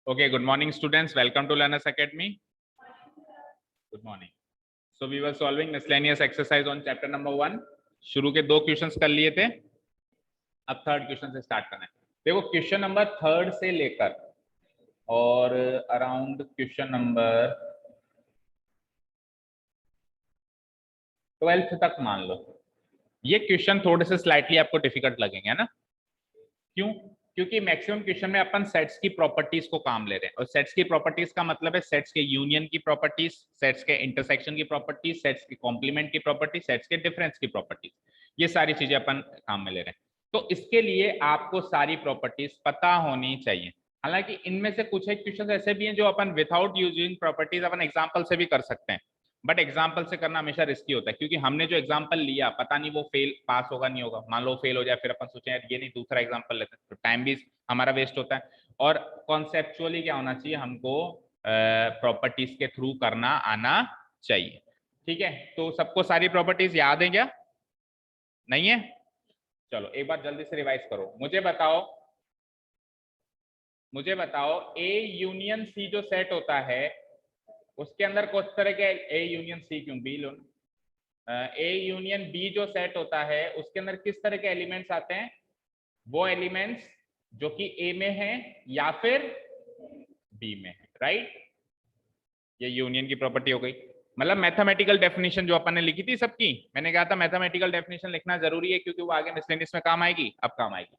Okay, good morning students. Welcome to Learners Academy. Good morning. So we were solving miscellaneous exercise on chapter number 1. शुरू के 2 questions कर लिए थे, अब third question से start करना है। देखो क्वेश्चन नंबर थर्ड से लेकर और अराउंड क्वेश्चन नंबर 12th तक मान लो ये क्वेश्चन थोड़े से स्लाइटली आपको डिफिकल्ट लगेंगे, है ना? क्यों? क्योंकि मैक्सिमम क्वेश्चन में अपन सेट्स की प्रॉपर्टीज को काम ले रहे हैं, और सेट्स की प्रॉपर्टीज का मतलब है सेट्स के यूनियन की प्रॉपर्टीज, सेट्स के इंटरसेक्शन की प्रॉपर्टीज, सेट्स के कॉम्प्लीमेंट की प्रॉपर्टीज, सेट्स के डिफरेंस की प्रॉपर्टीज, ये सारी चीजें अपन काम में ले रहे हैं। तो इसके लिए आपको सारी प्रॉपर्टीज पता होनी चाहिए। हालांकि इनमें से कुछ एक क्वेश्चन ऐसे भी हैं जो अपन विदाउट यूजिंग प्रॉपर्टीज अपन एग्जाम्पल से भी कर सकते हैं, बट एग्जाम्पल से करना हमेशा रिस्की होता है, क्योंकि हमने जो एग्जाम्पल लिया पता नहीं वो फेल पास होगा नहीं होगा, मान लो फेल हो जाए, फिर अपन सोचे यार ये नहीं दूसरा एग्जाम्पल लेते हैं, तो टाइम भी हमारा वेस्ट होता है। और कॉन्सेप्चुअली क्या होना चाहिए, हमको प्रॉपर्टीज के थ्रू करना आना चाहिए। ठीक है, तो सबको सारी प्रॉपर्टीज याद है क्या? नहीं है? चलो एक बार जल्दी से रिवाइज करो। मुझे बताओ ए यूनियन सी जो सेट होता है उसके अंदर कुछ तरह के, ए यूनियन सी क्यों, बी लो, ए यूनियन बी जो सेट होता है उसके अंदर किस तरह के एलिमेंट्स आते हैं? वो एलिमेंट्स जो कि ए में हैं या फिर बी में है, राइट? ये यूनियन की प्रॉपर्टी हो गई। मतलब मैथमेटिकल डेफिनेशन जो अपन ने लिखी थी सबकी, मैंने कहा था मैथमेटिकल डेफिनेशन लिखना जरूरी है क्योंकि वो आगे मिसलेनियस में काम आएगी, अब काम आएगी।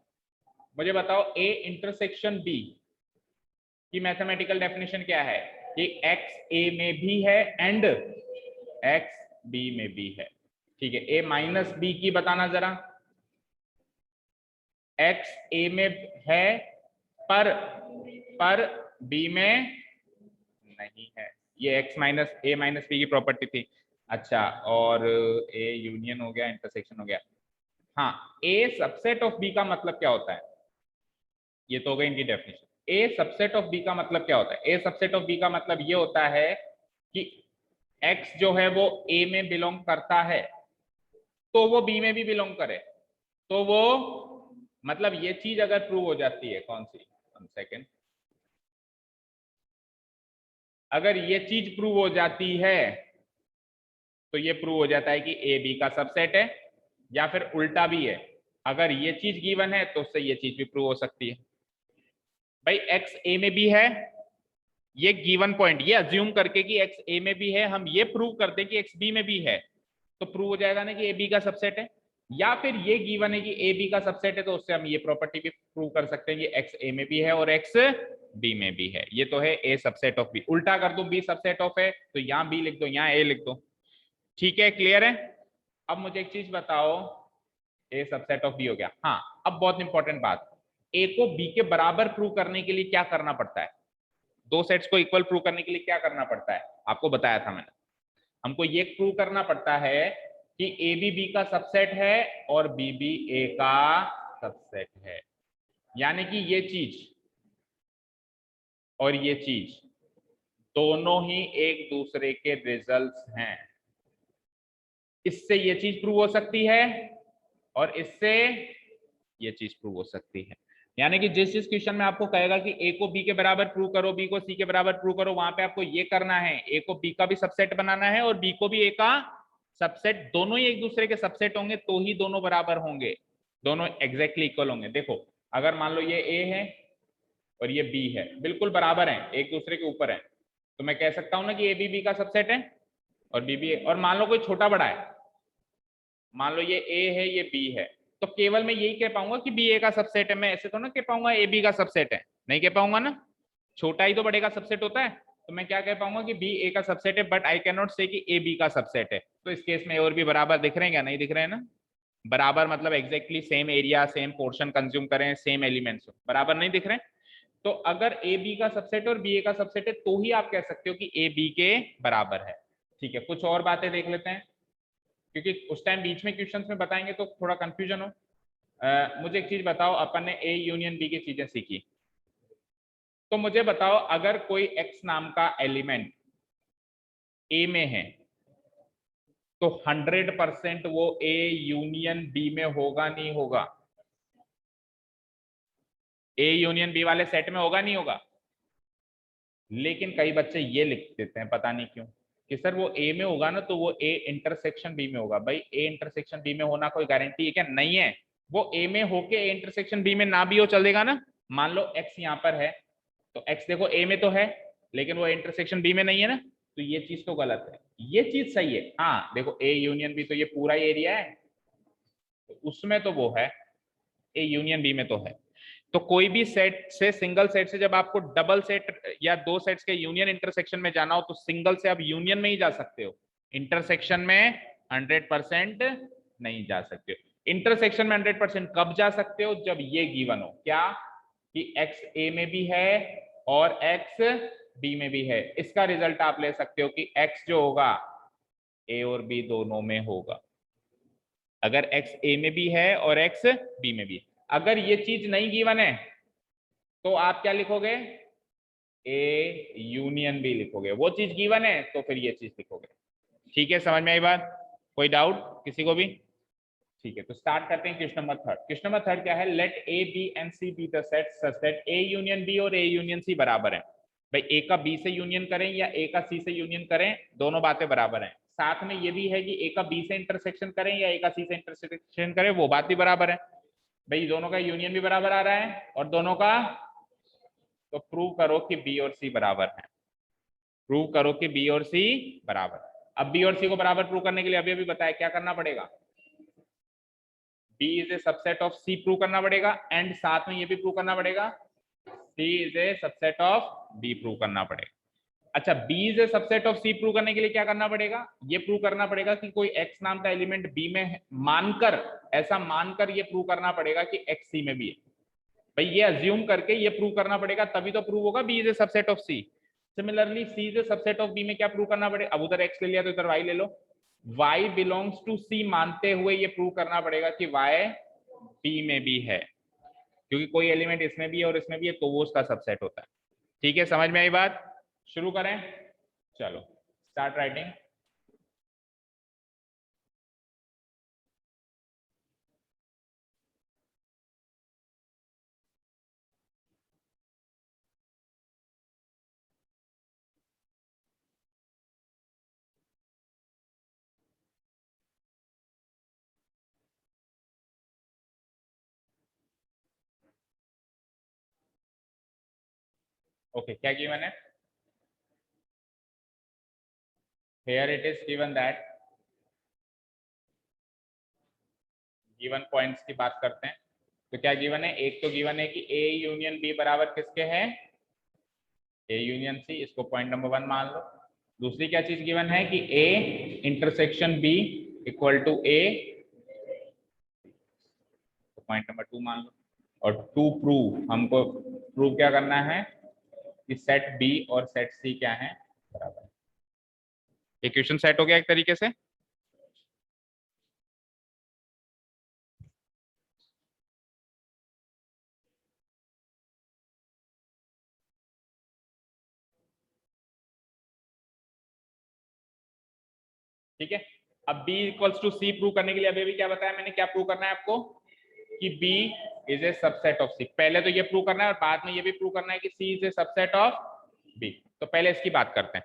मुझे बताओ ए इंटरसेक्शन बी की मैथमेटिकल डेफिनेशन क्या है? कि एक्स ए में भी है एंड एक्स बी में भी है। ठीक है, ए माइनस बी की बताना जरा। एक्स ए में है पर बी में नहीं है, ये एक्स माइनस ए माइनस बी की प्रॉपर्टी थी। अच्छा, और ए यूनियन हो गया, इंटरसेक्शन हो गया। हाँ, ए सबसेट ऑफ बी का मतलब क्या होता है? ये तो हो गई इनकी definition. A subset of B का मतलब क्या होता है? ए सबसेट ऑफ बी का मतलब ये होता है कि एक्स जो है वो ए में बिलोंग करता है तो वो बी में भी बिलोंग करे, तो वो मतलब ये चीज अगर प्रूव हो जाती है, कौन सी, 1 सेकेंड, अगर ये चीज प्रूव हो जाती है तो ये प्रूव हो जाता है कि ए बी का सबसेट है, या फिर उल्टा भी है, अगर ये चीज गिवन है तो उससे ये चीज भी प्रूव हो सकती है। भाई एक्स ए में भी है, ये गिवन पॉइंट, ये अज्यूम करके कि एक्स ए में भी है, हम ये प्रूव करते कि एक्स बी में भी है, तो प्रूव हो जाएगा ना कि ए बी का सबसेट है। या फिर ये गिवन है कि ए बी का सबसेट है, तो उससे हम ये प्रॉपर्टी भी प्रूव कर सकते हैं कि एक्स ए में भी है और एक्स बी में भी है। ये तो है ए सबसेट ऑफ बी। उल्टा कर दूं, बी सबसेट ऑफ है तो यहाँ बी लिख दो, यहाँ ए लिख दो। ठीक है, क्लियर है? अब मुझे एक चीज बताओ, ए सबसेट ऑफ बी हो गया। हाँ, अब बहुत इंपॉर्टेंट बात, ए को बी के बराबर प्रूव करने के लिए क्या करना पड़ता है? दो सेट्स को इक्वल प्रूव करने के लिए क्या करना पड़ता है? आपको बताया था मैंने, हमको ये प्रूव करना पड़ता है कि ए बी बी का सबसेट है और बी बी ए का सबसेट है। यानी कि ये चीज और ये चीज दोनों ही एक दूसरे के रिजल्ट्स हैं। इससे ये चीज प्रूव हो सकती है और इससे ये चीज प्रूव हो सकती है। यानी कि जिस क्वेश्चन में आपको कहेगा कि ए को बी के बराबर प्रूव करो, बी को सी के बराबर प्रूव करो, वहां पे आपको ये करना है, ए को बी का भी सबसेट बनाना है और बी को भी ए का सबसेट, दोनों ही एक दूसरे के सबसेट होंगे तो ही दोनों बराबर होंगे, दोनों एग्जैक्टली इक्वल होंगे। देखो अगर मान लो ये ए है और ये बी है, बिल्कुल बराबर है, एक दूसरे के ऊपर है, तो मैं कह सकता हूं ना कि ए बी बी का सबसेट है और बी बी ए। और मान लो कोई छोटा बड़ा है, मान लो ये ए है ये बी है, तो केवल मैं यही कह पाऊंगा कि बी ए का सबसेट है, मैं ऐसे तो ना कह पाऊंगा ए बी का सबसेट है, नहीं कह पाऊंगा ना, छोटा ही तो बड़े का सबसेट होता है। तो मैं क्या कह पाऊंगा कि बी ए का सबसेट है, बट आई कैन नॉट से कि ए बी का सबसेट है। तो इस केस में और भी बराबर दिख रहे हैं क्या? नहीं दिख रहे हैं ना। बराबर मतलब exactly same area, same portion consume करें, सेम एलिमेंट्स, बराबर नहीं दिख रहे हैं। तो अगर ए बी का सबसेट और बी ए का सबसेट है तो ही आप कह सकते हो कि ए बी के बराबर है। ठीक है, कुछ और बातें देख लेते हैं, क्योंकि उस टाइम बीच में क्वेश्चंस में बताएंगे तो थोड़ा कंफ्यूजन हो। मुझे एक चीज बताओ, अपन ने ए यूनियन बी की चीजें सीखी, तो मुझे बताओ अगर कोई एक्स नाम का एलिमेंट ए में है तो 100% वो ए यूनियन बी में होगा नहीं होगा? ए यूनियन बी वाले सेट में होगा नहीं होगा? लेकिन कई बच्चे ये लिख देते हैं, पता नहीं क्यों, कि सर वो ए में होगा ना तो वो ए इंटरसेक्शन बी में होगा। भाई ए इंटरसेक्शन बी में होना कोई गारंटी है क्या? नहीं है। वो ए में होके ए इंटरसेक्शन बी में ना भी हो चलेगा ना। मान लो एक्स यहाँ पर है, तो एक्स देखो ए में तो है, लेकिन वो इंटरसेक्शन बी में नहीं है ना, तो ये चीज तो गलत है। ये चीज सही है। हाँ देखो ए यूनियन बी, तो ये पूरा एरिया है, तो उसमें तो वो है, ए यूनियन बी में तो है। तो कोई भी सेट से, सिंगल सेट से जब आपको डबल सेट या दो सेट्स के यूनियन इंटरसेक्शन में जाना हो, तो सिंगल से आप यूनियन में ही जा सकते हो, इंटरसेक्शन में 100% नहीं जा सकते। इंटरसेक्शन में 100% कब जा सकते हो? जब ये गिवन हो, क्या कि एक्स ए में भी है और एक्स बी में भी है। इसका रिजल्ट आप ले सकते हो कि एक्स जो होगा ए और बी दोनों में होगा, अगर एक्स ए में भी है और एक्स बी में भी है। अगर ये चीज नहीं गिवन है तो आप क्या लिखोगे? ए यूनियन बी लिखोगे। वो चीज गिवन है तो फिर ये चीज लिखोगे। ठीक है, समझ में आई बात? कोई डाउट किसी को भी? ठीक है, तो स्टार्ट करते हैं question number third. Question number third क्या है? Let A B and C be the set such that A union B और ए यूनियन सी बराबर है। भाई ए का बी से यूनियन करें या ए का सी से यूनियन करें, दोनों बातें बराबर हैं। साथ में ये भी है कि ए का बी से इंटरसेक्शन करें या ए का सी से इंटरसेक्शन करें, वो बात भी बराबर है। भाई दोनों का यूनियन भी बराबर आ रहा है और दोनों का, तो प्रूव करो कि बी और सी बराबर है। प्रूव करो कि बी और सी बराबर। अब बी और सी को बराबर प्रूव करने के लिए अभी अभी बताया क्या करना पड़ेगा? B is a subset of C prove करना पड़ेगा, एंड साथ में ये भी प्रूव करना पड़ेगा C is a subset of B prove करना पड़ेगा। अच्छा, B is a subset of C prove करने के लिए क्या करना पड़ेगा? ये प्रूव करना पड़ेगा कि कोई एक्स नाम का एलिमेंट बी में है, मानकर, ऐसा मानकर ये प्रूव करना पड़ेगा कि एक्स सी में भी है। भाई ये अज्यूम करके ये प्रूव करना पड़ेगा, तभी तो प्रूव होगा B is a subset of C. Similarly C is a subset of B में क्या प्रूव करना पड़ेगा? अब उधर एक्स ले लिया तो इधर वाई ले लो। y बिलोंग्स टू सी मानते हुए ये प्रूव करना पड़ेगा कि y बी में भी है, क्योंकि कोई एलिमेंट इसमें भी है और इसमें भी है, तो वो उसका सबसेट होता है। ठीक है, समझ में आई बात? शुरू करें, चलो स्टार्ट राइटिंग। ओके, क्या गिवन है? Here it is given that, given points की बात करते हैं। तो क्या गिवन है? एक तो गिवन है कि ए यूनियन बी बराबर किसके है? ए यूनियन सी, इसको पॉइंट नंबर 1 मान लो। दूसरी क्या चीज गिवन है? कि A intersection B equal to A, तो पॉइंट नंबर 2 मान लो। और टू प्रूव, हमको प्रूव क्या करना है कि सेट बी और सेट सी क्या है? बराबर। इक्वेशन सेट हो गया एक तरीके से। ठीक है, अब b equals to C prove करने के लिए अभी भी क्या बताया मैंने, क्या प्रूव करना है आपको? कि b is a subset of c। पहले तो ये प्रूव करना है और बाद में ये भी प्रूव करना है कि c is a subset of b। तो पहले इसकी बात करते हैं।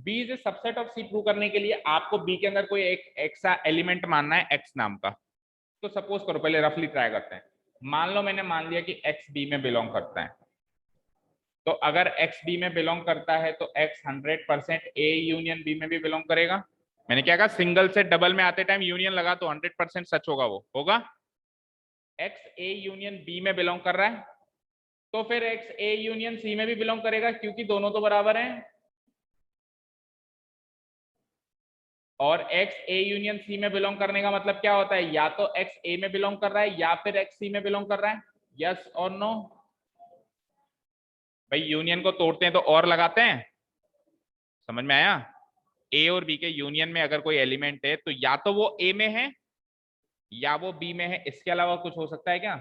b is a subset of c prove करने के लिए आपको b के अंदर कोई एक एक्सा एलिमेंट मानना है x नाम का। तो सपोज करो, पहले रफली ट्राई करते हैं। मान लो मैंने मान लिया कि x b में बिलोंग करता है। तो अगर x b में बिलोंग करता है तो x 100% a यूनियन b में भी बिलोंग करेगा। मैंने क्या कहा? सिंगल से डबल में आते टाइम यूनियन लगा तो 100% सच होगा, वो होगा। एक्स ए यूनियन बी में बिलोंग कर रहा है, तो फिर एक्स ए यूनियन सी में भी बिलोंग करेगा, क्योंकि दोनों तो बराबर हैं। और एक्स ए यूनियन सी में बिलोंग करने का मतलब क्या होता है? या तो एक्स ए में बिलोंग कर रहा है या फिर एक्स सी में बिलोंग कर रहा है। यस और नो? भाई यूनियन को तोड़ते हैं तो और लगाते हैं। समझ में आया? ए और बी के यूनियन में अगर कोई एलिमेंट है तो या तो वो ए में है या वो बी में है, इसके अलावा कुछ हो सकता है क्या?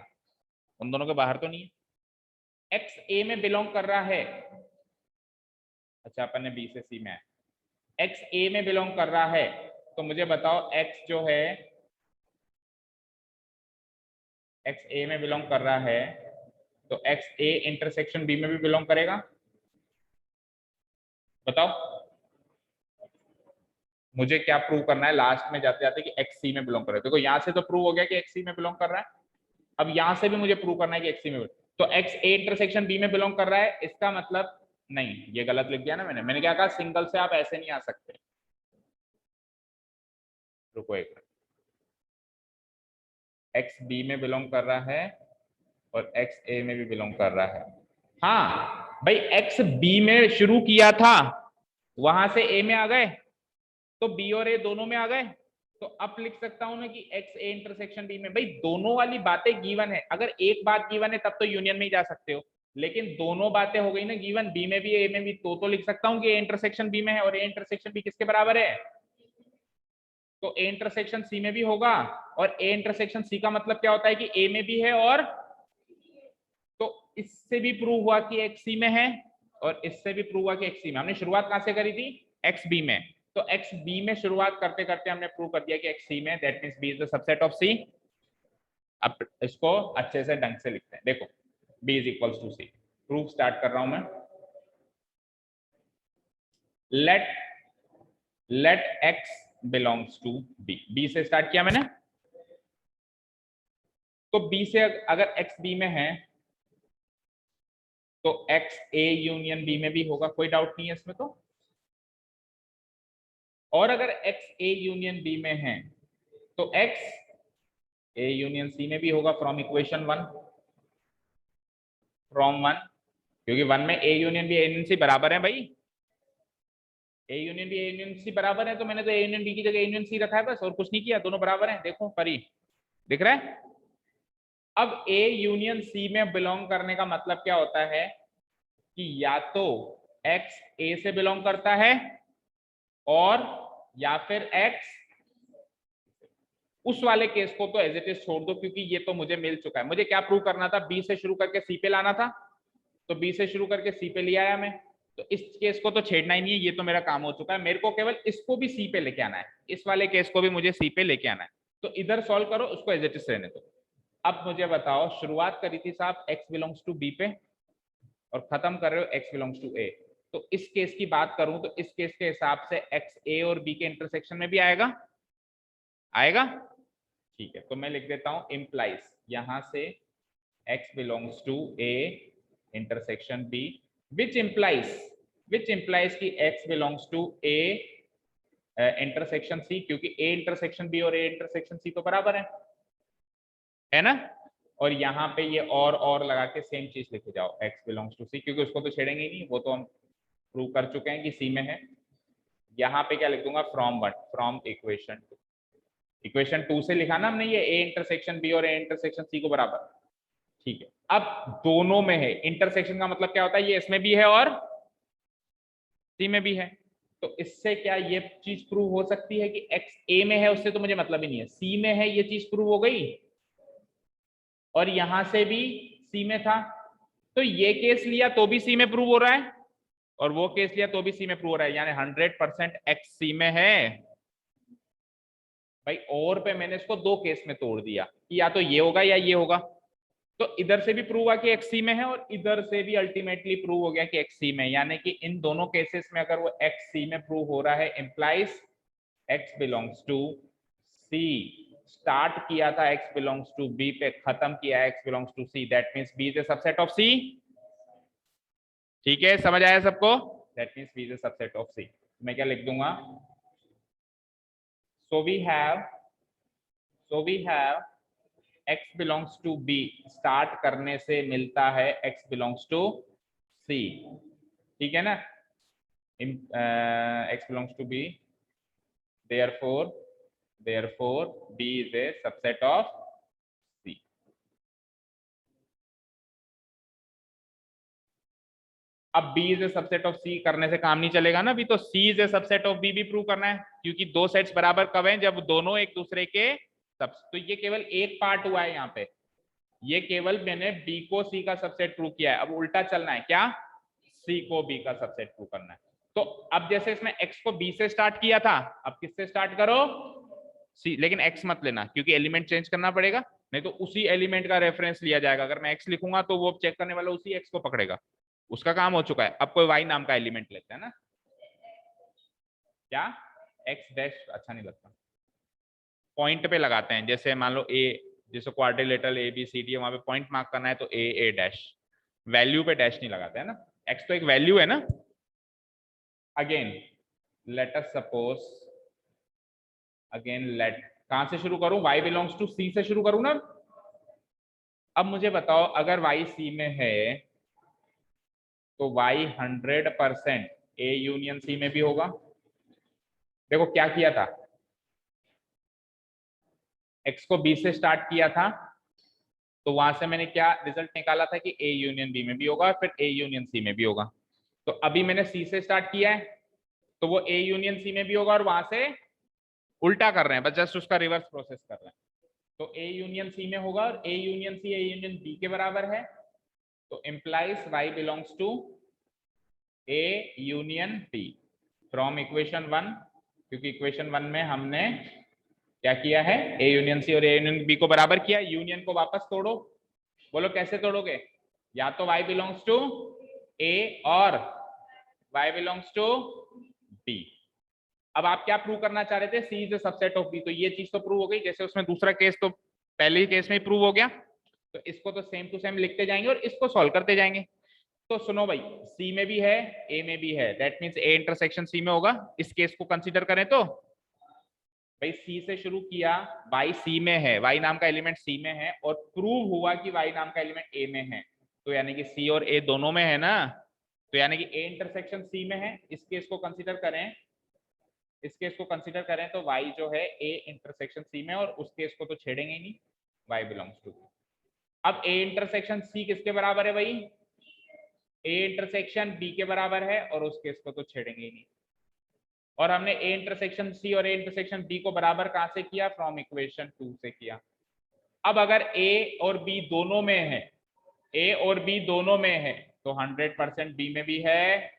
उन दोनों के बाहर तो नहीं है। एक्स ए में बिलोंग कर रहा है, अच्छा अपन ने बी से सी में है, एक्स ए में बिलोंग कर रहा है, तो मुझे बताओ एक्स जो है, एक्स ए में बिलोंग कर रहा है, तो एक्स ए इंटरसेक्शन बी में भी बिलोंग करेगा। बताओ मुझे क्या प्रूव करना है लास्ट में जाते जाते कि एक्स सी में बिलोंग कर रहा है। देखो यहाँ से तो प्रूव हो गया कि एक्स सी में बिलोंग कर रहा है, अब यहाँ से भी मुझे प्रूव करना है कि एक्स सी में, तो एक्स ए इंटरसेक्शन बी में बिलोंग कर रहा है, इसका मतलब नहीं, ये गलत लिख दिया ना मैंने क्या कहा, सिंगल से आप ऐसे नहीं आ सकते। रुको एक मिनट, एक्स बी में बिलोंग कर रहा है और एक्स ए में भी बिलोंग कर रहा है। हाँ भाई, एक्स बी में शुरू किया था, वहां से ए में आ गए, तो बी और ए दोनों में आ गए, तो अब लिख सकता हूं मैं कि एक्स ए इंटरसेक्शन बी में। भाई दोनों वाली बातें गिवन है, अगर एक बात गिवन है तब तो यूनियन में ही जा सकते हो, लेकिन दोनों बातें हो गई ना गिवन, बी में भी ए में भी, तो लिख सकता हूं कि ए इंटरसेक्शन बी में है, और ए इंटरसेक्शन बी किसके बराबर है, तो ए इंटरसेक्शन सी में भी होगा, और ए इंटरसेक्शन सी का मतलब क्या होता है कि ए में भी है, और तो इससे भी प्रूव हुआ कि एक्स सी में है, और इससे भी प्रूव हुआ कि एक्स सी में। हमने शुरुआत कहां से करी थी, एक्स बी में, तो एक्स बी में शुरुआत करते करते हमने प्रूव कर दिया कि एक्स सी में, that means B is the subset of C. अब इसको अच्छे से ढंग से लिखते हैं, देखो B is equals to C, proof start कर रहा हूं मैं। Let X belongs to B, B से स्टार्ट किया मैंने, तो बी से अगर एक्स बी में है तो एक्स ए यूनियन बी में भी होगा, कोई डाउट नहीं है इसमें तो, और अगर एक्स ए यूनियन बी में है तो एक्स ए यूनियन सी में भी होगा, from equation one, from one, क्योंकि वन में A union B A union C बराबर है भाई, A union B A union C बराबर है, तो मैंने तो ए यूनियन बी की जगह ए यूनियन सी रखा है बस, और कुछ नहीं किया, दोनों बराबर हैं, देखो परी दिख रहा है। अब ए यूनियन सी में बिलोंग करने का मतलब क्या होता है कि या तो एक्स ए से बिलोंग करता है, और या फिर एक्स, उस वाले केस को तो एज इट इज छोड़ दो, क्योंकि ये तो मुझे मिल चुका है। मुझे क्या प्रूव करना था, बी से शुरू करके सी पे लाना था, तो बी से शुरू करके सी पे ले आया मैं, तो इस केस को तो छेड़ना ही नहीं है, ये तो मेरा काम हो चुका है, मेरे को केवल इसको भी सी पे लेके आना है, इस वाले केस को भी मुझे सी पे लेके आना है, तो इधर सॉल्व करो, उसको एज इट इज रहने दो। अब मुझे बताओ, शुरुआत करी थी साहब एक्स बिलोंग्स टू बी पे, और खत्म कर रहे हो एक्स बिलोंग्स टू ए, तो इस केस की बात करूं तो इस केस के हिसाब से एक्स ए और बी के इंटरसेक्शन में भी आएगा, आएगा, ठीक है, तो मैं लिख देता हूं इम्प्लाइज, यहां से x belongs to a intersection b, which implies कि x belongs to a intersection c, क्योंकि a intersection b और a intersection c तो बराबर है ना, और यहाँ पे ये और लगा के सेम चीज लिखे जाओ, x belongs to c, क्योंकि उसको तो छेड़ेंगे ही नहीं, वो तो हम प्रूव कर चुके हैं कि c में है। यहाँ पे क्या लिख दूंगा, from what, from equation two, equation two से लिखा ना हमने ये a इंटरसेक्शन b और a इंटरसेक्शन c को बराबर, ठीक है। अब दोनों में है, इंटरसेक्शन का मतलब क्या होता है, ये इसमें भी है और सी में भी है, तो इससे क्या ये चीज प्रूव हो सकती है कि एक्स ए में है, उससे तो मुझे मतलब ही नहीं है, सी में है, ये चीज प्रूव हो गई, और यहां से भी सी में था, तो ये केस लिया तो भी सी में प्रूव हो रहा है, और वो केस लिया तो भी सी में प्रूव हो रहा है, यानी 100% एक्स सी में है भाई। और पे मैंने इसको दो केस में तोड़ दिया कि या तो ये होगा या ये होगा, तो इधर से भी प्रूव हुआ कि एक्स सी में है, और इधर से भी अल्टीमेटली प्रूव हो गया कि एक्स सी में, यानी कि इन दोनों केसेस में अगर वो एक्स सी में प्रूव हो रहा है, implies X belongs to C, start किया था एक्स बिलोंग्स टू बी पे, खत्म किया X belongs to C, that means B is a subset of C, ठीक है, समझ आया सबको, that means B is a subset of C. मैं क्या लिख दूंगा, so we have x belongs to b, start करने से मिलता है x बिलोंग्स टू c, ठीक है ना, x belongs to b, therefore b is a subset of c। अब b is a subset of c करने से काम नहीं चलेगा ना, अभी तो c is a subset of b भी प्रूव करना है, क्योंकि दो सेट्स बराबर कब हैं, जब दोनों एक दूसरे के सब, तो ये केवल एक पार्ट हुआ है यहाँ पे, ये केवल मैंने b को c का सबसेट प्रूव किया है, अब उल्टा चलना है, क्या, c को b का सबसेट प्रूव करना है। तो अब जैसे इसमें x को b से स्टार्ट किया था, अब किससे स्टार्ट करो, c, लेकिन x मत लेना क्योंकि एलिमेंट चेंज करना पड़ेगा, नहीं तो उसी एलिमेंट का रेफरेंस लिया जाएगा, अगर मैं x लिखूंगा तो वो चेक करने वाला उसी x को पकड़ेगा, उसका काम हो चुका है। अब कोई y नाम का एलिमेंट लेते हैं ना, क्या एक्स डैश अच्छा नहीं लगता, पॉइंट पे लगाते हैं, जैसे मान लो ए, जैसे quadrilateral A B C D है, वहां पे पॉइंट मार्क करना है तो ए डैश, वैल्यू पे डैश नहीं लगाते हैं ना, एक्स तो एक वैल्यू है ना। Again let us suppose, again let, कहां से शुरू करूं, y बिलोंग्स टू सी से शुरू करूं ना। अब मुझे बताओ अगर y सी में है तो y 100% ए यूनियन सी में भी होगा। देखो क्या किया था, x को b से स्टार्ट किया था, तो वहां से मैंने क्या रिजल्ट निकाला था कि ए यूनियन बी में भी होगा और फिर ए यूनियन सी में भी होगा। तो अभी मैंने सी से स्टार्ट किया है, तो वो ए यूनियन सी में भी होगा, और वहां से उल्टा कर रहे हैं, बस जस्ट उसका रिवर्स प्रोसेस कर रहे हैं। तो ए यूनियन सी में होगा और A union C A union B के बराबर है, तो implies y belongs to A union B from equation 1, क्योंकि इक्वेशन 1 में हमने क्या किया है, ए यूनियन सी और ए यूनियन बी को बराबर किया। यूनियन को वापस तोड़ो, बोलो कैसे तोड़ोगे, या तो y बिलोंग्स टू ए और y बिलोंग्स टू बी। अब आप क्या प्रूव करना चाह रहे थे, C is a subset of B, तो ये चीज तो प्रूव हो गई, जैसे उसमें दूसरा केस तो पहले ही केस में प्रूव हो गया, तो इसको तो सेम टू सेम लिखते जाएंगे और इसको सॉल्व करते जाएंगे। तो सुनो भाई, सी में भी है ए में भी है, that means A intersection C में होगा। इस केस को कंसीडर करें तो भाई सी से शुरू किया, y सी में है, y नाम का एलिमेंट सी में है, और प्रूव हुआ कि y नाम का एलिमेंट ए में है, तो यानी कि सी और ए दोनों में है ना, तो यानी कि ए इंटरसेक्शन सी में है। इस केस को कंसीडर करें, इस केस को कंसीडर करें तो y जो है ए इंटरसेक्शन सी में, और उस केस को तो छेड़ेंगे ही नहीं, y बिलोंग्स टू। अब ए इंटरसेक्शन सी किसके बराबर है भाई, ए इंटरसेक्शन बी के बराबर है, और उस केस को तो छेड़ेंगे ही नहीं। और हमने ए इंटरसेक्शन सी और ए इंटरसेक्शन बी को बराबर कहां से किया, फ्रॉम इक्वेशन 2 से किया। अब अगर ए और बी दोनों में है, ए और बी दोनों में है, तो 100% बी में भी है।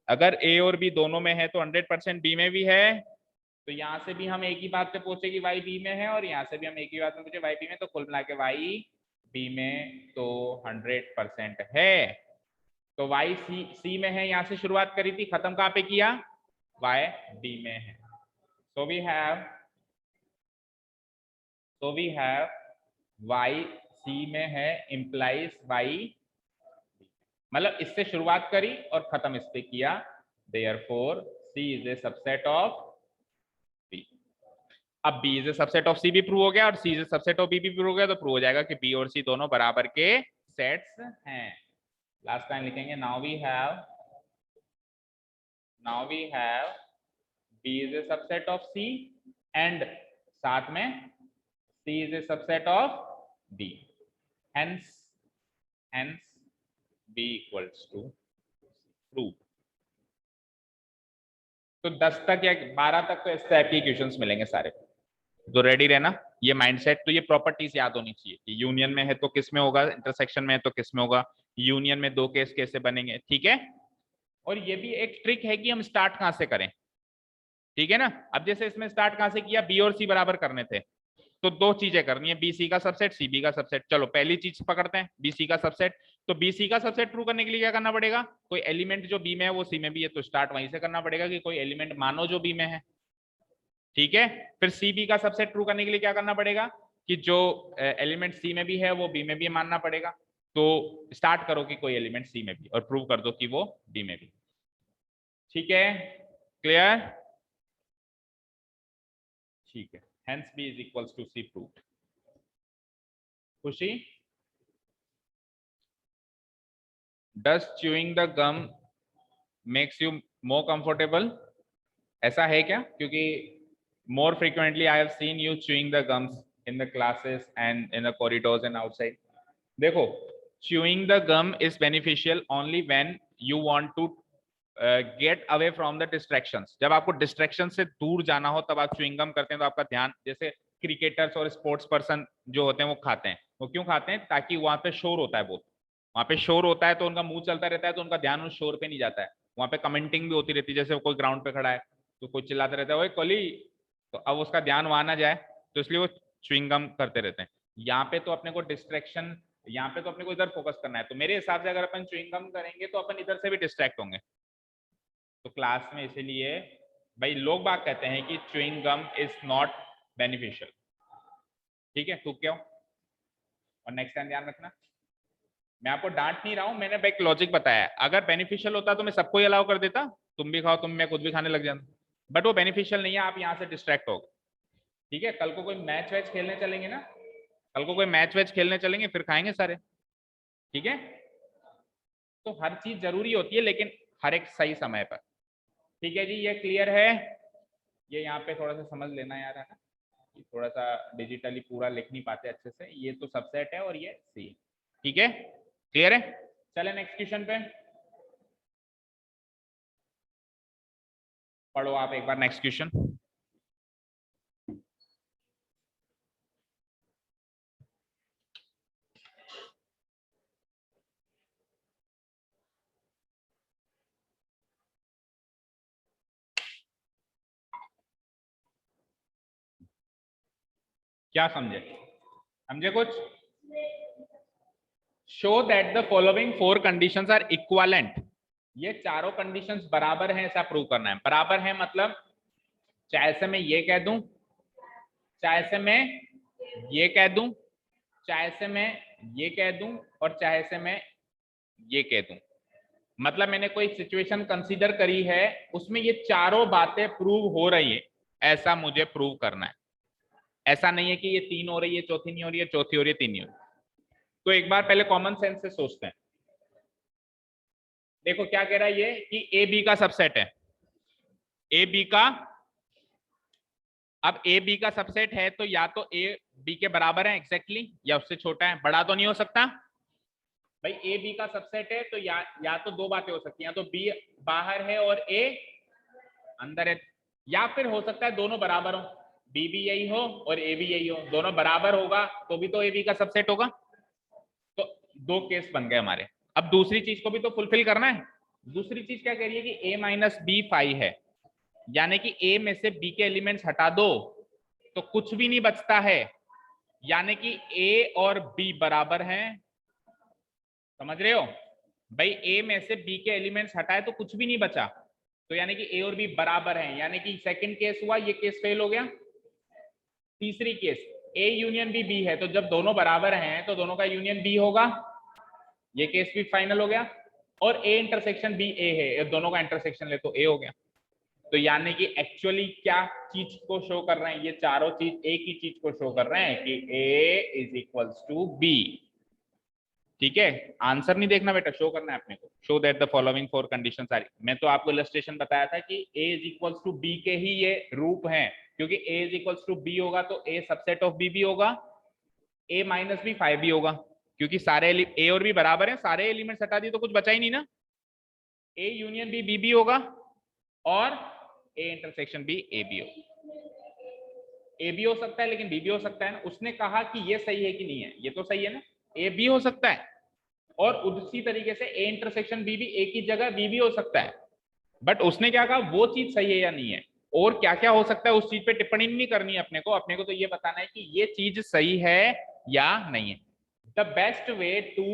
अगर ए और बी दोनों में है तो 100% बी में भी है। तो यहां से भी हम एक ही बात पे पहुंचे कि वाई बी में है, और यहां से भी हम एक ही बात पे पहुंचे वाई बी में, तो कुल मिला के वाई बी में तो 100% है। तो y सी में है, यहां से शुरुआत करी थी, खत्म कहां पे किया, y b में है। सो वी हैव y सी में है इंप्लाइज y, मतलब इससे शुरुआत करी और खत्म इस पे किया, therefore c is a subset of b। अब b is a subset of c भी प्रूव हो गया, और c is a subset of b भी प्रूव हो गया, तो प्रूव हो जाएगा कि b और c दोनों बराबर के सेट्स हैं। लास्ट टाइम लिखेंगे, now we have B is a subset of C and साथ में C is a subset of B, hence B equals to proof। तो 10 तक या 12 तक तो इस टाइप के क्वेश्चंस मिलेंगे सारे, तो रेडी रहना। ये माइंडसेट, तो ये प्रॉपर्टीज याद होनी चाहिए कि यूनियन में है तो किस में होगा, इंटरसेक्शन में है तो किस में होगा, यूनियन में दो केस कैसे बनेंगे, ठीक है। और ये भी एक ट्रिक है कि हम स्टार्ट कहां से करें, ठीक है ना। अब जैसे इसमें स्टार्ट कहां से किया, बी और सी बराबर करने थे, तो दो चीजें करनी है, बीसी का सबसेट सी बी का सबसेट। चलो पहली चीज पकड़ते हैं, बीसी का सबसेट। तो बीसी का सबसेट प्रूव करने के लिए क्या करना पड़ेगा, कोई एलिमेंट जो बी में है वो सी में भी है, तो स्टार्ट वहीं से करना पड़ेगा कि कोई एलिमेंट मानो जो बी में है, ठीक है। फिर सी बी का सबसेट प्रूव करने के लिए क्या करना पड़ेगा कि जो एलिमेंट सी में भी है वो बी में भी मानना पड़ेगा। तो स्टार्ट करो कि कोई एलिमेंट सी में भी, और प्रूव कर दो कि वो बी में भी, ठीक है, क्लियर, ठीक है। Hence B is equals to C proved. Khushi, does chewing the gum makes you more comfortable, ऐसा है क्या, क्योंकि more frequently I have seen you chewing the gums in the classes and in the corridors and outside. देखो, chewing the gum is beneficial only when you want to get away from the distractions. जब आपको distraction से दूर जाना हो तब आप chewing gum करते हैं, तो आपका ध्यान, जैसे क्रिकेटर्स और स्पोर्ट्स पर्सन जो होते हैं वो खाते हैं, वो क्यों खाते हैं, ताकि वहां पे शोर होता है बहुत, वहां पे शोर होता है तो उनका मुंह चलता रहता है, तो उनका ध्यान उस शोर पे नहीं जाता है। वहां पे कमेंटिंग भी होती रहती है, जैसे कोई ग्राउंड पे खड़ा है तो कोई चिल्लाता रहता है, ओए कोहली, तो अब उसका ध्यान वहां ना जाए, तो इसलिए वो च्युइंग गम करते रहते हैं। यहाँ पे तो अपने को डिस्ट्रैक्शन, यहाँ पे तो अपने को इधर फोकस करना है, तो मेरे हिसाब से अगर अपन च्युइंग गम करेंगे तो अपन इधर से भी डिस्ट्रैक्ट होंगे, तो क्लास में इसीलिए भाई लोग बात कहते हैं कि chewing gum is not beneficial. ठीक है, तू क्यों? और नेक्स्ट टाइम ध्यान रखना, मैं आपको डांट नहीं रहा हूं, मैंने एक लॉजिक बताया है। अगर बेनिफिशियल होता तो मैं सबको ही अलाउ कर देता, तुम भी खाओ, तुम, मैं खुद भी खाने लग जाता। बट वो बेनिफिशियल नहीं है, आप यहाँ से डिस्ट्रैक्ट हो। ठीक है, कल को कोई मैच वैच खेलने चलेंगे ना, कल को कोई मैच वैच खेलने चलेंगे, फिर खाएंगे सारे। ठीक है, तो हर चीज जरूरी होती है, लेकिन हर एक सही समय पर। ठीक है जी, ये क्लियर है? ये यहाँ पे थोड़ा सा समझ लेना यार, है ना, थोड़ा सा डिजिटली पूरा लिख नहीं पाते अच्छे से। ये तो सबसेट है और ये सी। ठीक है, क्लियर है? चले नेक्स्ट क्वेश्चन पे, पढ़ो आप एक बार नेक्स्ट क्वेश्चन। क्या समझे? समझे कुछ? Show that the following four conditions are equivalent. ये चारों कंडीशंस बराबर हैं, ऐसा प्रूव करना है। बराबर है मतलब चाहे से मैं ये कह दूं, चाहे से मैं ये कह दूं, चाहे से मैं ये कह दूं, और चाहे से मैं ये कह दूं। मतलब मैंने कोई सिचुएशन कंसीडर करी है, उसमें ये चारों बातें प्रूव हो रही है, ऐसा मुझे प्रूव करना है। ऐसा नहीं है कि ये तीन हो रही है, चौथी नहीं हो रही है, चौथी हो रही है, तीन नहीं हो रही है। तो एक बार पहले कॉमन सेंस से सोचते हैं। देखो क्या कह रहा है ये, कि ए बी का सबसेट है। ए बी का, अब ए बी का सबसेट है तो या तो ए बी के बराबर है एग्जैक्टली, या उससे छोटा है, बड़ा तो नहीं हो सकता। भाई ए बी का सबसेट है तो या तो दो बातें हो सकती हैं, या तो बी बाहर है और ए अंदर है, या फिर हो सकता है दोनों बराबर हो, बी भी यही हो और ए भी यही हो। दोनों बराबर होगा तो भी तो ए बी का सबसेट होगा। तो दो केस बन गए हमारे। अब दूसरी चीज को भी तो फुलफिल करना है। दूसरी चीज क्या कह रही है कि a माइनस बी 5 है, यानी कि a में से b के एलिमेंट्स हटा दो तो कुछ भी नहीं बचता है, यानी कि a और b बराबर हैं। समझ रहे हो? भाई a में से b के एलिमेंट्स हटाए तो कुछ भी नहीं बचा, तो यानी कि a और b बराबर हैं, यानी कि सेकंड केस हुआ, ये केस फेल हो गया। तीसरी केस, a यूनियन b है, तो जब दोनों बराबर हैं तो दोनों का यूनियन b होगा, ये केस भी फाइनल हो गया। और a इंटरसेक्शन b a है, दोनों का इंटरसेक्शन ले तो a हो गया। तो यानी कि एक्चुअली क्या चीज को शो कर रहे हैं, ये चारों चीज एक ही चीज को शो कर रहे हैं कि a is equals to B. ठीक है, आंसर नहीं देखना बेटा, शो करना है अपने को। Show that the following four conditions are, मैं तो आपको इलस्ट्रेशन बताया था कि a is equals to B के ही ये रूप हैं, क्योंकि a is equals to B होगा तो a सबसेट ऑफ b भी होगा, a माइनस बी 5 भी होगा, क्योंकि सारे a और b बराबर हैं, सारे एलिमेंट्स हटा दिए तो कुछ बचा ही नहीं ना। a यूनियन b b भी होगा और a इंटरसेक्शन b a भी होगा। ए भी हो सकता है लेकिन बी भी हो सकता है ना। उसने कहा कि ये सही है कि नहीं है, ये तो सही है ना, ए भी हो सकता है, और उसी तरीके से ए इंटरसेक्शन बी भी एक ही जगह बी भी हो सकता है। बट उसने क्या कहा, वो चीज सही है या नहीं है, और क्या क्या हो सकता है उस चीज पे टिप्पणी नहीं करनी है अपने को। अपने को तो ये बताना है कि ये चीज सही है या नहीं है। The best way to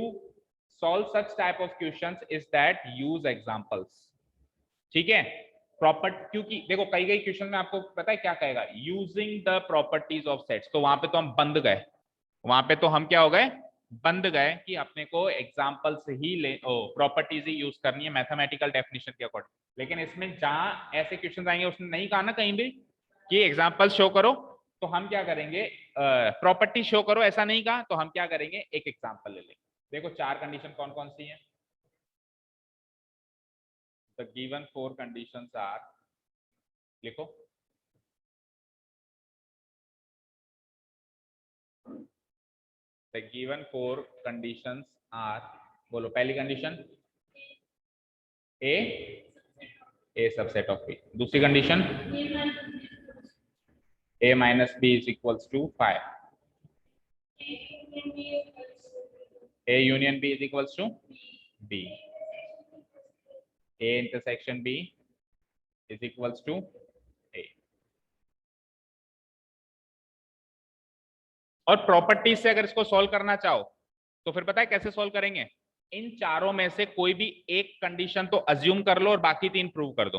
solve such type of questions is that use examples. ठीक है, प्रॉपर्टी, क्योंकि देखो कई कई क्वेश्चन में आपको पता है क्या कहेगा, using the properties of sets, तो वहां पे तो हम बंद गए, वहां पे तो हम क्या हो गए, बंद गए, कि अपने को एग्जांपल से ही ले प्रॉपर्टीज ही यूज करनी है मैथमेटिकल डेफिनेशन के अकॉर्डिंग। लेकिन इसमें जहां ऐसे क्वेश्चन आएंगे उसने नहीं कहा ना कहीं भी कि एग्जाम्पल शो करो, तो हम क्या करेंगे, प्रॉपर्टी शो करो, ऐसा नहीं कहा, तो हम क्या करेंगे, एक एग्जाम्पल ले लेंगे। देखो चार कंडीशन कौन कौन सी है। The given four conditions are, लिखो, the given four conditions are, बोलो पहली condition a subset of b। दूसरी condition a minus b is equals to 5, a union b is equals to b, a intersection b is equals to a। और properties से अगर इसको solve करना चाहो तो फिर पता है कैसे सॉल्व करेंगे, इन चारों में से कोई भी एक कंडीशन तो अज्यूम कर लो और बाकी तीन प्रूव कर दो।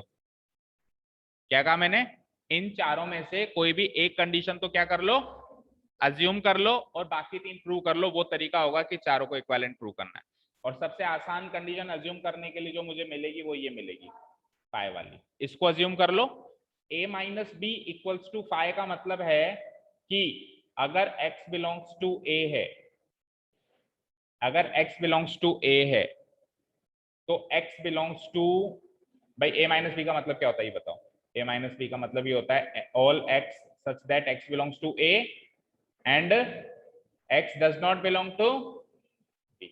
क्या कहा मैंने? इन चारों में से कोई भी एक कंडीशन तो क्या कर लो, अज्यूम कर लो, और बाकी तीन प्रूव कर लो। वो तरीका होगा कि चारों को इक्विवेलेंट प्रूव करना है। और सबसे आसान कंडीशन अज्यूम करने के लिए जो मुझे मिलेगी वो ये मिलेगी, फाई वाली। इसको अज्यूम कर लो, a minus B equals to phi का मतलब है कि अगर x बिलोंग्स टू a है, अगर x बिलोंग्स टू a है तो x बिलोंग्स टू, भाई a माइनस बी का मतलब क्या होता है ये बताओ? a माइनस बी का मतलब ये होता है all x such that x belongs to a and x does not belong to b।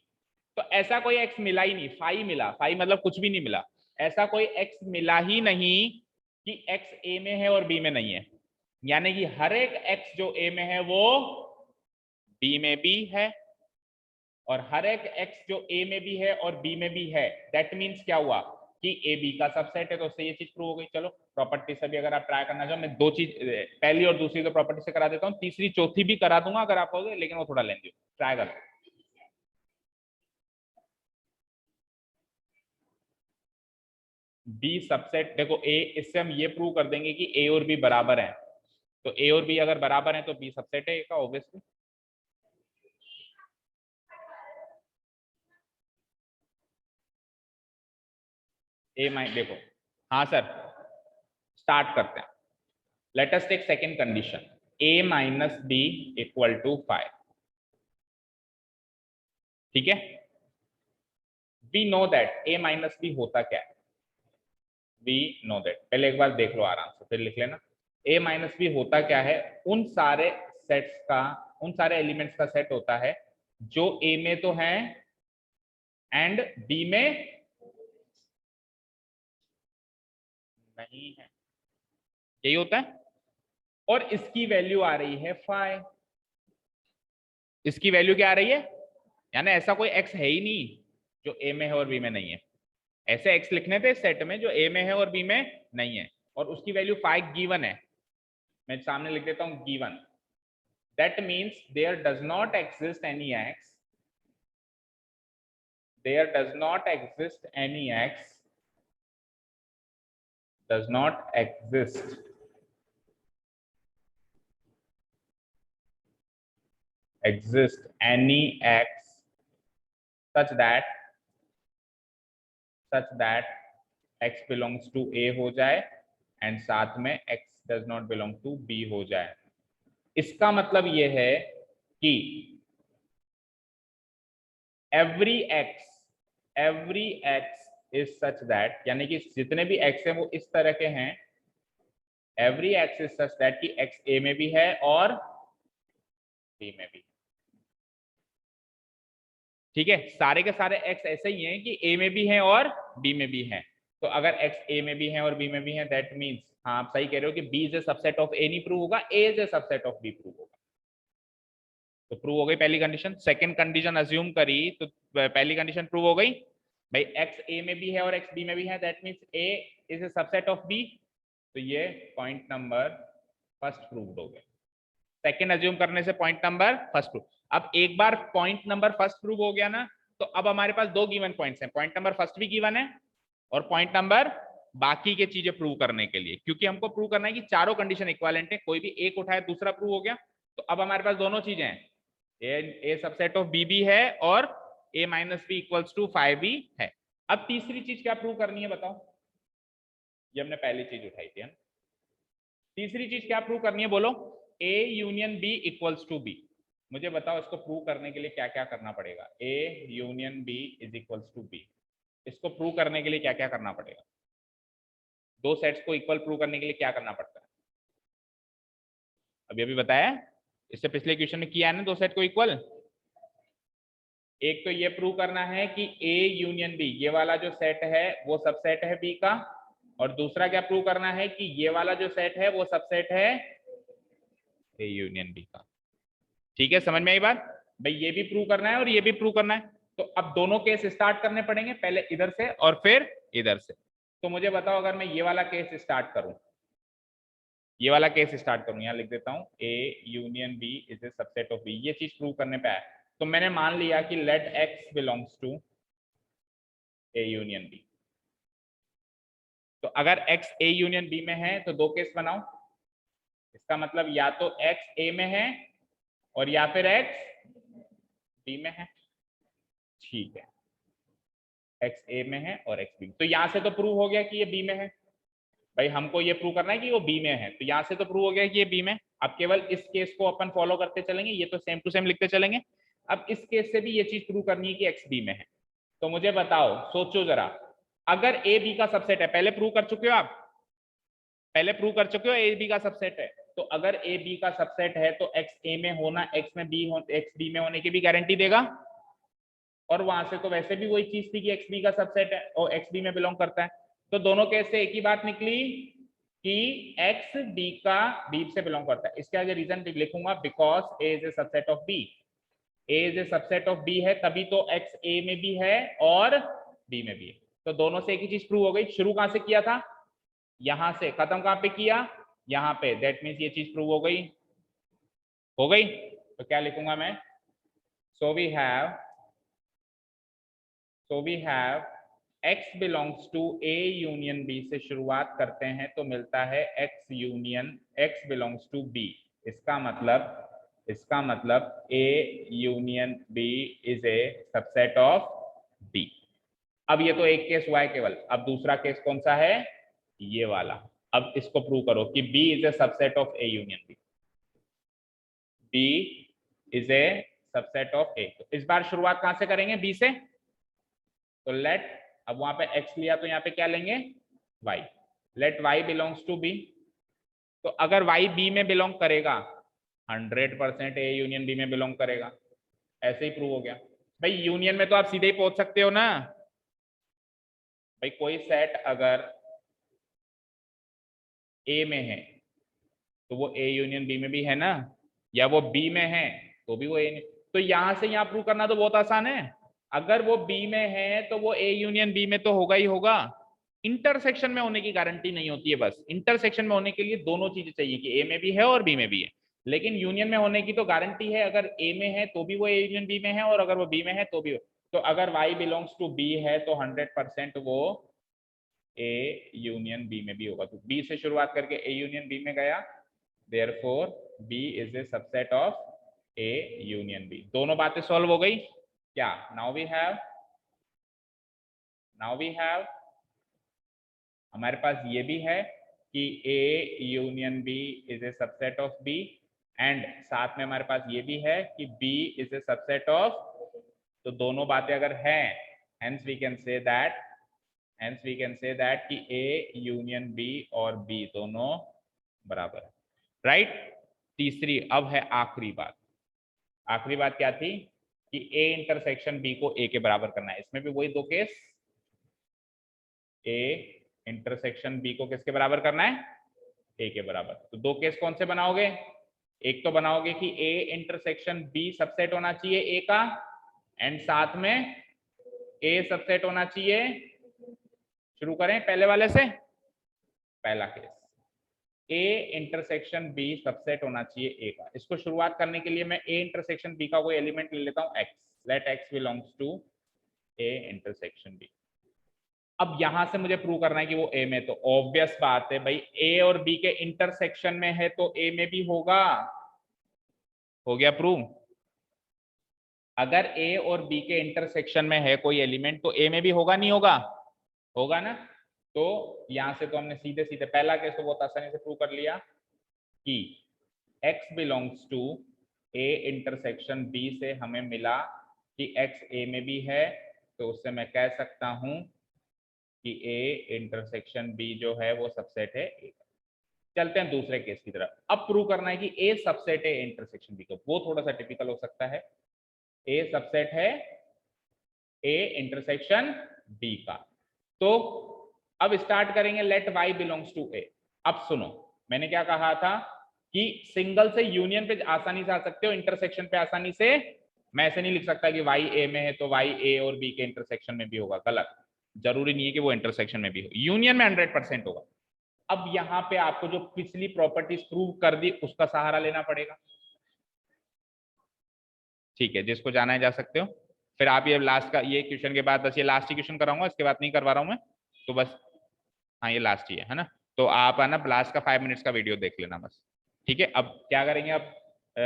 तो ऐसा कोई x मिला ही नहीं, फाई मिला, फाई मतलब कुछ भी नहीं मिला, ऐसा कोई x मिला ही नहीं कि x a में है और b में नहीं है। यानी कि हर एक x जो a में है वो b में भी है, और हर एक x जो a में भी है और b में भी है, दैट मीन्स क्या हुआ कि a b का सबसेट है। तो उससे ये चीज प्रूव हो गई। चलो प्रॉपर्टी से भी अगर आप ट्राई करना चाहो, मैं दो चीज, पहली और दूसरी तो प्रॉपर्टी से करा देता हूँ, तीसरी चौथी भी करा दूंगा अगर आप कहोगे, लेकिन वो थोड़ा लेंगे, ट्राई कर। बी सबसेट, देखो a, इससे हम ये प्रूव कर देंगे कि a और b बराबर हैं। तो a और b अगर बराबर हैं तो b सबसेट है a का, ऑब्वियसली। ए माइन, देखो, हाँ सर, स्टार्ट करते हैं। Let us take second condition, a minus B equal to 5। ठीक है, we know that a minus B होता क्या है, वी नो दैट, पहले एक बार देख लो आराम से फिर लिख लेना। a माइनस बी होता क्या है, उन सारे सेट्स का, उन सारे एलिमेंट्स का सेट होता है जो a में तो है एंड b में नहीं है, यही होता है। और इसकी वैल्यू आ रही है 5, इसकी वैल्यू क्या आ रही है, यानी ऐसा कोई x है ही नहीं जो a में है और b में नहीं है। ऐसे x लिखने थे सेट में जो a में है और b में नहीं है, और उसकी वैल्यू 5 गिवन है। मैं सामने लिख देता हूं given, that means there does not exist any x, there does not exist any x, does not exist exist any x such that x belongs to a हो जाए एंड साथ में x does not belong to b हो जाए। इसका मतलब ये है कि every x is such that, यानी कि जितने भी x हैं वो इस तरह के हैं, every x is such that कि x a में भी है और b में भी। ठीक है, सारे के सारे x ऐसे ही हैं कि a में भी हैं और b में भी हैं। तो अगर x a में भी है और b में भी है, दैट मीन्स, हाँ आप सही कह रहे हो कि b is a subset of a नहीं प्रूव होगा, a is a subset of b prove होगा। तो प्रूव हो गई पहली कंडीशन। सेकंड कंडीशन अज्यूम करी तो पहली कंडीशन प्रूव हो गई, भाई x a में भी है और x b में भी है, that means a is a subset of b। तो ये पॉइंट नंबर फर्स्ट प्रूव्ड हो गया, सेकंड अज्यूम करने से पॉइंट नंबर फर्स्ट प्रूव। अब एक बार पॉइंट नंबर फर्स्ट प्रूव हो गया ना, तो अब हमारे पास दो गिवन पॉइंट्स हैं, पॉइंट नंबर फर्स्ट भी गिवन है और पॉइंट नंबर बाकी के चीजें प्रूव करने के लिए, क्योंकि हमको प्रूव करना है कि चारों कंडीशन इक्विवेलेंट है, कोई भी एक उठाए दूसरा प्रूव हो गया। तो अब हमारे पास दोनों चीजें हैं, ए सबसेट ऑफ बी भी है और a minus B equals to 5 भी है। अब तीसरी चीज क्या प्रूव करनी है बताओ, ये हमने पहली चीज उठाई थी, तीसरी चीज क्या प्रूव करनी है बोलो, a union b equals to b। मुझे बताओ इसको प्रूव करने के लिए क्या क्या करना पड़ेगा, a union b is equals to b, इसको प्रूव करने के लिए क्या क्या करना पड़ेगा, दो सेट्स को इक्वल प्रूव करने के लिए क्या करना पड़ता है, अभी अभी बताया, इससे पिछले क्वेश्चन में किया है ना, दो सेट को इक्वल। एक तो ये प्रूव करना है कि a यूनियन b, ये वाला जो सेट है वो सबसेट है b का, और दूसरा क्या प्रूव करना है कि ये वाला जो सेट है वो सबसेट है a यूनियन b का। ठीक है, समझ में आई बात? भाई ये भी प्रूव करना है और ये भी प्रूव करना है। तो अब दोनों केस स्टार्ट करने पड़ेंगे, पहले इधर से और फिर इधर से। तो मुझे बताओ अगर मैं ये वाला केस स्टार्ट करूं, ये वाला केस स्टार्ट करूं, यहां लिख देता हूं a union b is a subset of b, ये चीज प्रूव करने पे आया। तो मैंने मान लिया कि let x belongs to A union B. तो अगर x ए यूनियन बी में है तो दो केस बनाओ, इसका मतलब या तो x ए में है और या फिर x बी में है। ठीक है, x ए में है और x बी में, तो यहां से तो प्रूव हो गया कि ये बी में है। भाई हमको ये प्रूव करना है कि वो बी में है, तो यहां से तो प्रूव हो गया कि ये बी में। अब केवल इस केस को अपन फॉलो करते चलेंगे, ये तो सेम टू सेम लिखते चलेंगे। अब इस केस से भी ये चीज प्रूव करनी है कि x बी में है। तो मुझे बताओ, सोचो जरा, अगर ए बी का सबसेट है, पहले प्रूव कर चुके हो आप, पहले प्रूव कर चुके हो ए बी का सबसेट है, तो अगर ए बी का सबसेट है तो एक्स ए में होना एक्स बी में होने की भी गारंटी देगा। और वहां से तो वैसे भी वही चीज थी कि एक्स बी का सबसेट है और एक्स बी में बिलोंग करता है। तो दोनों केस से एक ही बात निकली कि एक्स बी का बी से बिलोंग करता है। इसके आगे रीजन लिखूंगा, because A is a subset of B. A is a subset of B है, तभी तो एक्स ए में भी है और बी में भी है। तो दोनों से एक ही चीज प्रूव हो गई। शुरू कहां से किया था, यहां से, खत्म कहां पे किया, यहां पे। दैट मीन्स ये चीज प्रूव हो गई, हो गई। तो क्या लिखूंगा मैं, so we have x belongs to a union b से शुरुआत करते हैं तो मिलता है x बिलोंग्स टू b। इसका मतलब a union b is a subset of b। अब ये तो एक केस हुआ है केवल, अब दूसरा केस कौन सा है, ये वाला। अब इसको प्रूव करो कि b is a subset of a union b। b is a subset of a। तो इस बार शुरुआत कहां से करेंगे, b से। तो लेट, अब वहां पे x लिया तो यहाँ पे क्या लेंगे, y। Let y belongs to b। तो अगर y b में बिलोंग करेगा, 100% a यूनियन b में बिलोंग करेगा। ऐसे ही प्रूव हो गया। भाई यूनियन में तो आप सीधे ही पहुंच सकते हो ना। भाई कोई सेट अगर a में है तो वो a यूनियन b में भी है ना, या वो b में है तो भी वो a। तो यहां से यहां प्रूव करना तो बहुत आसान है। अगर वो b में है तो वो a यूनियन b में तो होगा ही होगा। इंटरसेक्शन में होने की गारंटी नहीं होती है, बस इंटरसेक्शन में होने के लिए दोनों चीजें चाहिए कि a में भी है और b में भी है। लेकिन यूनियन में होने की तो गारंटी है, अगर a में है तो भी वो a यूनियन b में है और अगर वो b में है तो भी। तो अगर y बिलोंग्स टू b है तो 100% वो a यूनियन b में भी होगा। तो b से शुरुआत करके a यूनियन b में गया, therefore b is a subset of a union b। दोनों बातें सॉल्व हो गई क्या। नाउ वी हैव हमारे पास ये भी है कि a union b is a subset of b, and साथ में हमारे पास ये भी है कि b is a subset of. तो दोनों बातें अगर हैं, hence we can say that कि a यूनियन b और b दोनों बराबर है, राइट। तीसरी अब है आखिरी बात। आखिरी बात क्या थी कि a इंटरसेक्शन b को a के बराबर करना है। इसमें भी वही दो केस, a इंटरसेक्शन b को किसके बराबर करना है, a के बराबर। तो दो केस कौन से बनाओगे, एक तो बनाओगे कि a इंटरसेक्शन b सबसेट होना चाहिए a का, एंड साथ में a सबसेट होना चाहिए। शुरू करें पहले वाले से, पहला case a intersection b subset होना चाहिए a का। इसको शुरुआत करने के लिए मैं a इंटरसेक्शन b का कोई एलिमेंट ले लेता हूं x। Let x belongs to a intersection b। अब यहां से मुझे प्रूव करना है कि वो a में, तो ऑब्वियस बात है भाई a और b के इंटरसेक्शन में है तो a में भी होगा। हो गया प्रूव। अगर a और b के इंटरसेक्शन में है कोई एलिमेंट तो a में भी होगा, नहीं होगा, होगा ना। तो यहां से तो हमने सीधे सीधे पहला केस तो बहुत आसानी से प्रूव कर लिया कि x belongs to a intersection b से हमें मिला कि x a में भी है। तो उससे मैं कह सकता हूं कि a इंटरसेक्शन b जो है वो सबसेट है a का। चलते हैं दूसरे केस की तरफ। अब प्रूव करना है कि a सबसेट है इंटरसेक्शन b का। वो थोड़ा सा टिपिकल हो सकता है, a सबसेट है a इंटरसेक्शन b का। तो अब स्टार्ट करेंगे, let y belongs to a। अब सुनो, मैंने क्या कहा था कि सिंगल से यूनियन पे आसानी से आ सकते हो, इंटरसेक्शन पे आसानी से। मैं ऐसे नहीं लिख सकता कि y a में है तो y a और b के इंटरसेक्शन में भी होगा, गलत। जरूरी नहीं है कि वो इंटरसेक्शन में भी हो, यूनियन में 100% होगा। अब यहां पे आपको जो पिछली प्रॉपर्टीज प्रूव कर दी उसका सहारा लेना पड़ेगा। ठीक है, जिसको जाना है जा सकते हो। फिर आप ये लास्ट का ये क्वेश्चन के बाद बस ये लास्ट ही क्वेश्चन कराऊंगा, इसके बाद नहीं करवा रहा हूँ मैं, तो बस हाँ ये लास्ट ही है ना। तो आप है ना लास्ट का 5 मिनट्स का वीडियो देख लेना बस, ठीक है। अब क्या करेंगे, अब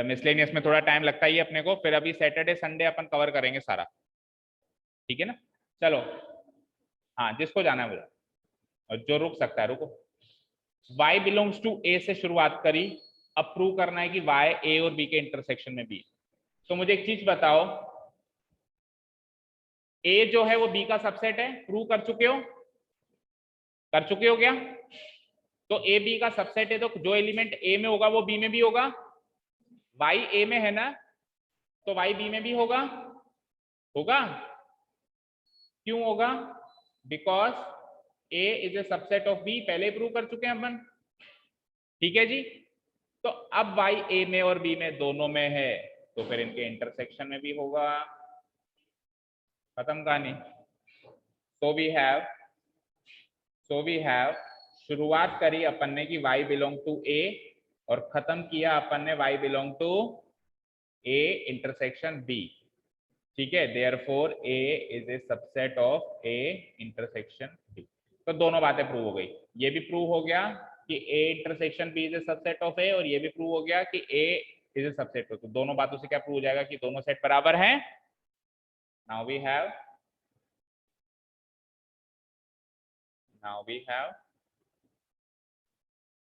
मिसलेनियस में थोड़ा टाइम लगता ही है अपने को, फिर अभी सैटरडे संडे अपन कवर करेंगे सारा, ठीक है ना। चलो हाँ, जिसको जाना है वो, और जो रुक सकता है रुको। y बिलोंग्स टू a से शुरुआत करी, अब प्रूव करना है कि y a और b के इंटरसेक्शन में b। तो मुझे एक चीज बताओ, a जो है वो b का सबसेट है, प्रूव कर चुके हो, कर चुके हो क्या? तो a b का सबसेट है, तो जो एलिमेंट a में होगा वो b में भी होगा। y a में है ना, तो y b में भी होगा, होगा? क्यों होगा? Because a is a subset of b, पहले प्रूव कर चुके हैं अपन, ठीक है जी। तो अब y a में और b में दोनों में है, तो फिर इनके इंटरसेक्शन में भी होगा। खत्म कहानी। सो वी हैव शुरुआत करी अपन ने कि y बिलोंग टू a, और खत्म किया अपन ने y belong to a intersection b, ठीक है। Therefore a is a subset of a intersection b। तो दोनों बातें प्रूव हो गई, ये भी प्रूव हो गया कि a intersection b is a subset of a, और ये भी प्रूव हो गया कि a is a subset of. तो दोनों बातों से क्या प्रूव हो जाएगा कि दोनों सेट बराबर हैं। नाउ वी हैव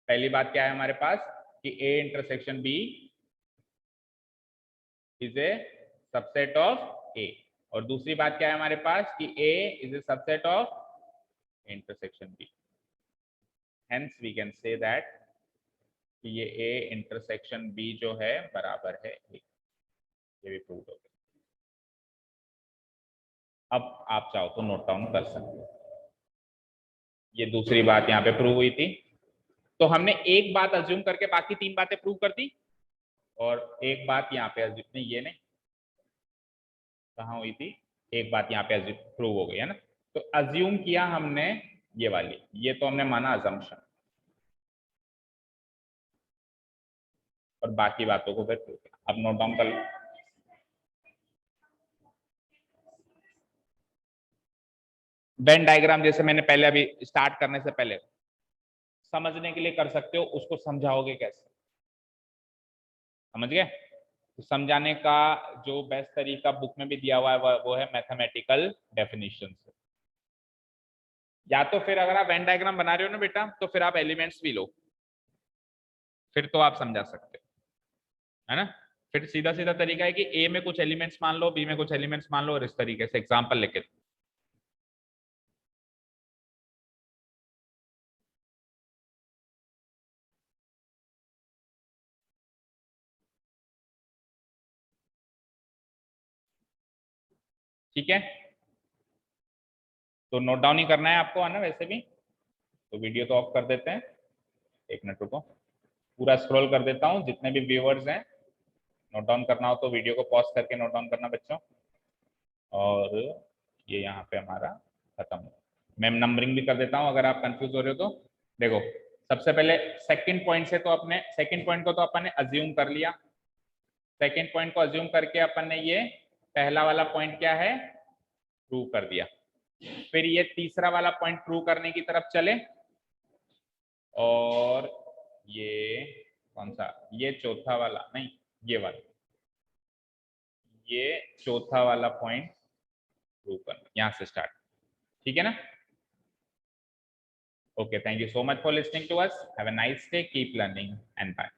पहली बात क्या है हमारे पास कि a intersection b is a subset of a, और दूसरी बात क्या है हमारे पास कि a is a subset of intersection b। Hence we can say that कि ये a इंटरसेक्शन b जो है बराबर है a। ये भी प्रूव हो गया। अब आप चाहो तो नोट डाउन कर सकते हो। ये दूसरी बात यहाँ पे प्रूव हुई थी। तो हमने एक बात अज्यूम करके बाकी 3 बातें प्रूव कर दी, और एक बात यहाँ पे अज्यूम नहीं, ये नहीं, कहाँ हुई थी, एक बात यहाँ पे प्रूव हो गई है ना। तो अज्यूम किया हमने ये वाली, ये तो हमने माना अजम्पशन, और बाकी बातों को फिर प्रूव किया। अब नोट डाउन कर लो। वेन डायग्राम जैसे मैंने पहले अभी स्टार्ट करने से पहले समझने के लिए कर सकते हो, उसको समझाओगे कैसे? समझ गए? तो समझाने का जो बेस्ट तरीका बुक में भी दिया हुआ है वो है मैथमेटिकल डेफिनेशन से। या तो फिर अगर आप वेन डायग्राम बना रहे हो ना बेटा, तो फिर आप एलिमेंट्स भी लो, फिर तो आप समझा सकते हो, है ना। फिर सीधा सीधा तरीका है कि ए में कुछ एलिमेंट्स मान लो, बी में कुछ एलिमेंट्स मान लो, और इस तरीके से एग्जाम्पल लेके। ठीक है, तो नोट डाउन ही करना है आपको, है ना। वैसे भी तो वीडियो तो ऑफ कर देते हैं, 1 मिनट रुको, पूरा स्क्रॉल कर देता हूँ। जितने भी व्यूअर्स हैं, नोट डाउन करना हो तो वीडियो को पॉज करके नोट डाउन करना बच्चों। और ये यहाँ पे हमारा खत्म हो। मैं नंबरिंग भी कर देता हूँ अगर आप कंफ्यूज हो रहे हो तो। देखो, सबसे पहले सेकंड पॉइंट से, तो अपने सेकंड पॉइंट को तो अपन ने अज्यूम कर लिया। सेकंड पॉइंट को अज्यूम करके अपन ने ये पहला वाला पॉइंट क्या है, प्रूव कर दिया। फिर ये तीसरा वाला पॉइंट प्रूव करने की तरफ चले, और ये कौन सा, ये चौथा वाला नहीं, ये वाला, ये चौथा वाला पॉइंट प्रूव करना, यहां से स्टार्ट, ठीक है ना। Okay, thank you so much for listening to us, have a nice day, keep learning and bye.